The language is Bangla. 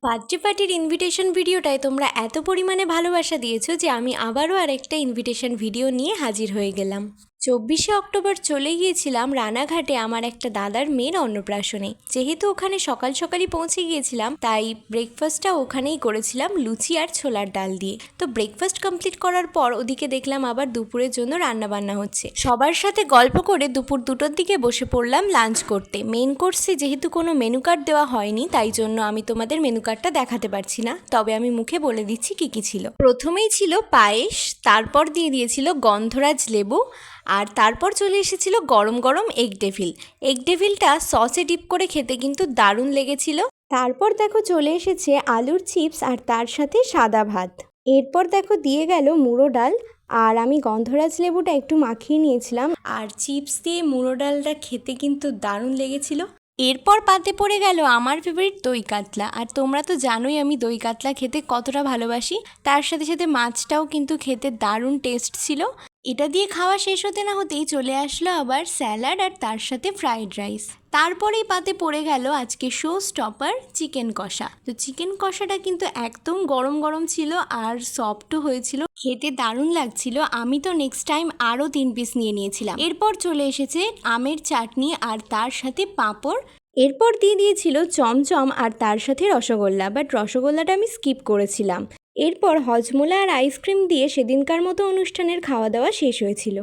বার্থডে পার্টির ইনভিটেশন ভিডিওটায় তোমরা এত পরিমাণে ভালোবাসা দিয়েছো যে আমি আবারও আরেকটা ইনভিটেশন ভিডিও নিয়ে হাজির হয়ে গেলাম। 24শে অক্টোবর চলে গিয়েছিলাম রানাঘাটে আমার একটা দাদার মেয়ের অন্নপ্রাশনে। যেহেতু ওখানে সকাল সকালই পৌঁছে গিয়েছিলাম তাই ব্রেকফাস্টটা ওখানেই করেছিলাম লুচি আর ছোলার ডাল দিয়ে। তো ব্রেকফাস্ট কমপ্লিট করার পর ওদিকে দেখলাম আবার দুপুরের জন্য রান্নাবান্না হচ্ছে। সবার সাথে গল্প করে দুপুর 2টোর দিকে বসে পড়লাম লাঞ্চ করতে। মেন কোর্সে যেহেতু কোনো মেনু কার্ড দেওয়া হয়নি তাই জন্য আমি তোমাদের মেনু কার্ডটা দেখাতে পারছি না, তবে আমি মুখে বলে দিচ্ছি কী কী ছিল। প্রথমেই ছিল পায়েস, তারপর দিয়ে দিয়েছিল গন্ধরাজ লেবু, আর তারপর চলে এসেছিল গরম গরম এগ ডেভিল। এগ ডেভিলটা সসে ডিপ করে খেতে কিন্তু দারুণ লেগেছিল। তারপর দেখো চলে এসেছে আলুর চিপস আর তার সাথে সাদা ভাত। এরপর দেখো দিয়ে গেল মুড়ো ডাল, আর আমি গন্ধরাজ লেবুটা একটু মাখিয়ে নিয়েছিলাম, আর চিপস দিয়ে মুড়ো ডালটা খেতে কিন্তু দারুণ লেগেছিল। এরপর পাতে পড়ে গেল আমার ফেভারিট দই কাতলা, আর তোমরা তো জানোই আমি দই কাতলা খেতে কতটা ভালোবাসি। তার সাথে সাথে মাছটাও কিন্তু খেতে দারুণ টেস্ট ছিল। এটা দিয়ে খাওয়া শেষ হতে না হতেই চলে আসলো আবার স্যালাড আর তার সাথে ফ্রাইড রাইস। তারপরেই পাতে পড়ে গেল আজকে শো স্টপার চিকেন কষা। তো চিকেন কষাটা কিন্তু একদম গরম গরম ছিল আর সফটও হয়েছিল, খেতে দারুণ লাগছিল। আমি তো নেক্সট টাইম আরও 3 পিস নিয়ে নিয়েছিলাম। এরপর চলে এসেছে আমের চাটনি আর তার সাথে পাঁপড়। এরপর দিয়ে দিয়েছিল চমচম আর তার সাথে রসগোল্লা, বাট রসগোল্লাটা আমি স্কিপ করেছিলাম। এরপর হজমোলা আর আইসক্রিম দিয়ে সেদিনকার মতো অনুষ্ঠানের খাওয়া দাওয়া শেষ হয়েছিল।